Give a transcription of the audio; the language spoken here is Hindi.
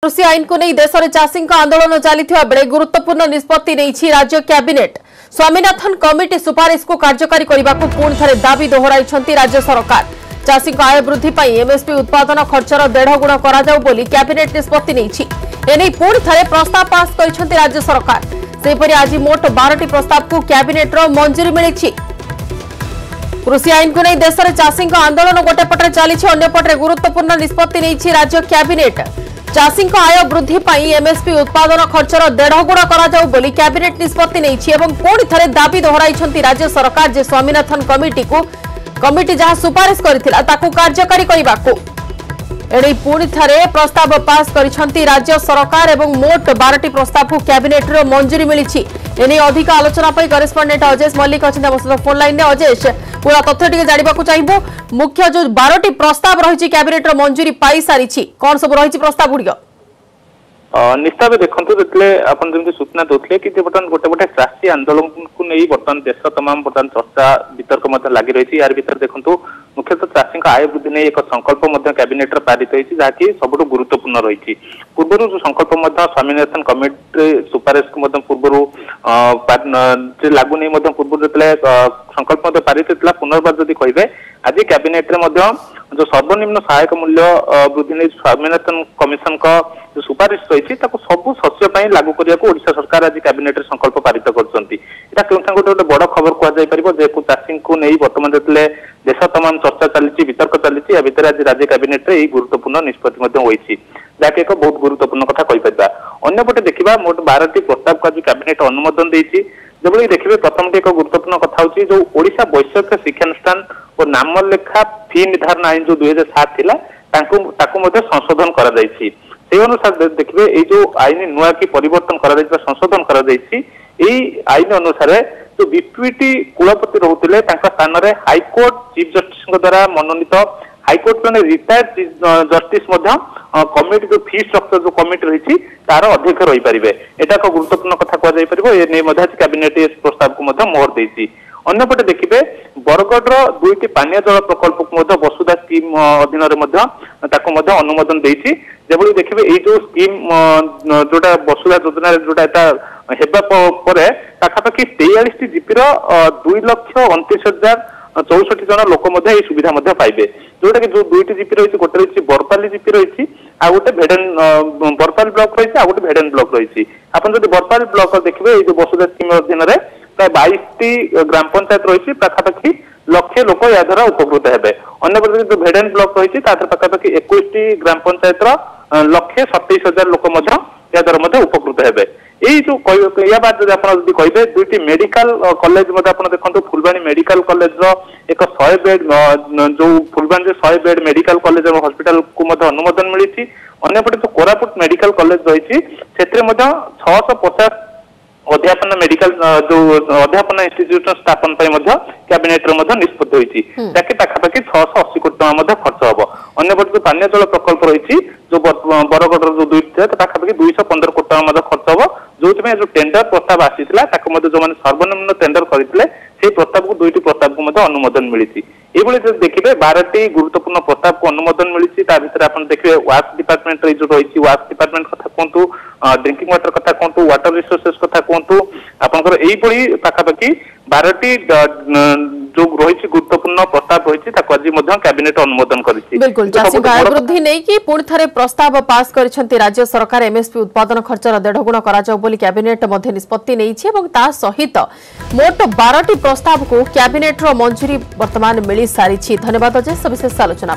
कृषि आईन को नहीं देश में चाषी आंदोलन चली बेले गुरुत्वपूर्ण निष्पत्ति नहीं राज्य कैबिनेट स्वामीनाथन कमिटी सुपारिश को कार्यकारी करने को पुणी थे दाबी दोहराई राज्य सरकार। चाषी आय वृद्धि एमएसपी उत्पादन खर्चर 1.5 गुण कर कैबिनेट निष्पत्ति नहीं पुणी थे प्रस्ताव पास कर राज्य सरकार। सेपरि आज मोट 12टी प्रस्ताव को कैबिनेट मंजूरी मिली। कृषि आईन को नहीं देश में चाषी आंदोलन गोटे पटे चली अंपटे गुरुत्वपूर्ण निष्पत्ति नहीं राज्य कैबिनेट। चाषी आय वृद्धि एमएसपी उत्पादन खर्चर 1.5 गुण कर कैबिनेट निष्पत्ति नहीं पुणी थे दाबी दोहराई राज्य सरकार जे स्वामीनाथन कमिटी जहां सुपारिश करथिला ताकू कार्यकारी करने को एणे पुणी थे प्रस्ताव पास करिसेंती राज्य सरकार एवं मोट 12टी प्रस्ताव को कैबिनेट रो मंजूरी मिली। एने अधिक आलोचना पर करेस्पोंडेंट अजेश मल्लिक अच्छा फोन लाइन में। अजेश पूरा तथ्य टी जानवाक चाहिए मुख्य जो 12टी प्रस्ताव रही कैबिनेट रो मंजूरी पाई सारी कौन सब रही प्रस्ताव गुड़िक निश्चित भाव देखते जितने आपन जमी सूचना देते कि बर्तमान गोटे गोटे चाषी आंदोलन को नहीं बर्तमान देश तमाम बर्तमान चर्चा वितर्क लगी रही यार भर देखु मुख्यतः चाषी आय वृद्धि नहीं एक संकल्प कैबिनेट पारित होती जहाँकि सबुठ गुरुत्वपूर्ण रही। पूर्व जो संकल्प स्वामीनाथन कमिटी सुपारिश को पूर्व लागू नहीं पूर्व जो संकल्प पारित होता पुनर्बार जदि कहे आज कैबिनेट जो सर्वनिम्न सहायक मूल्य वृद्धि नहीं स्वामीनाथन कमिशन का जो सुपारिश रही सबू शस्य लागू करने को ओडिशा सरकार आज कैबिनेट संकल्प पारित कर गोटे बड़ खबर कहुपर जेको चाषी को नहीं बर्तमान जो देश तमाम चर्चा चली वितर्क चली आज राज्य कैबिनेट गुरुत्वपूर्ण निष्पत्ति होती जहाँकि एक बहुत गुरुत्वपूर्ण कथा कहीपर। अंपटे देखा मोट 12टी प्रस्ताव को आज कैबिनेट अनुमोदन देती जो देखिए प्रथम एक गुरुत्वपूर्ण कथा हूँ जो ओडिशा वैषयिक शिक्षानुष्ठान और नामलेखा फी निर्धारण आईन जो 2007 थिला संशोधन कर अनुसार देखिए ये जो आईन नुआ की परिवर्तन कर संशोधन कर आईन अनुसार जो बीपीटी कुलपति रोते स्थान में हाईकोर्ट चीफ जस्टिस द्वारा मनोनीत हाईकोर्ट में रिटायर्ड जस्टिस कमिटी जो फी स्ट्रक्चर जो कमिटी रही तार अध्यक्ष रही पारे एटा एक गुरुत्वपूर्ण कथा कह कैबिनेट प्रस्ताव को मोहर देती। अंपटे देखिए बरगढ़ 2टी पानीय जल प्रकल्प को वसुधा स्कीम अधीन अनुमोदन देती जब देखिए ये जो स्कीम जोटा वसुधा योजना जोटा पाखापाखि 43 जीपीर 2,29,64 जन लोक सुविधा पाइबे जोटा कि जो 2टी जीपी रही गोटे रही बरपाली जीपी रही आ गोटे भेडेन बरपाली ब्लॉक रही गोटे भेडेन ब्लॉक रही आप बरपाली ब्लॉक देखिए ये जो वसुधा स्कीम अधीन प्राय 22टी ग्राम पंचायत रही पाखापाखि लक्षे लोक या द्वारा उपकृत हे। अंपटे जो भेडेन ब्लॉक रही पाखापाखि 21टी ग्राम पंचायत 1,27,000 लोक या द्वारा उपकृत हे। यही जो या बाद जब आप कहे 2टी मेडिकल कॉलेज देखो फुलबाणी मेडिकल कॉलेज एक 100 बेड जो फुलबाणी 100 बेड मेडिकल कॉलेज और हॉस्पिटल को अनुमोदन मिली। अंपटे जो कोरापुट मेडिकल कॉलेज रही 650 अध्यापन मेडिकल जो अध्यापन इंस्टीट्यूशन स्थापन कैबिनेट निष्पत्ति होती जहाँकि पाखापाखि 680 कोटी टका खर्च हम। अंपटे जो पानीय जल प्रकल्प रही जो बरगढ़ जो 2टी पाखापाखि 215 कोटी टका खर्च हम जो जो टेंडर प्रस्ताव आसीला जो मैंने सर्वनिम्न टेंडर करते से प्रस्ताव को 2टी प्रस्ताव को अनुमोदन मिली। ये देखिए 12टी गुरुत्वपूर्ण प्रस्ताव को अनुमोदन मिली आप देखिए वाश डिपार्टमेंट जो रही वाश डिपार्टमेंट कथा कहतु ड्रिंकिंग वाटर कथा कहतु वाटर रिसोर्सेस कथा कहतु आपंकर यही पाखापाखि 12टी जो रही गुरुत्वपूर्ण प्रस्ताव रही आज कैबिनेट अनुमोदन करिछि। बिल्कुल चाषी आय वृद्धि नहीं कि पुणी थे प्रस्ताव पास करिसेंती राज्य सरकार एमएसपी उत्पादन खर्चर 1.5 गुण कर कैबिनेट निष्पत्ति नहीं सहित मोट 12टी प्रस्ताव को कैबिनेट मंजूरी वर्तमान मिल सारी। धन्यवाद अजय सविशेष आलोचना।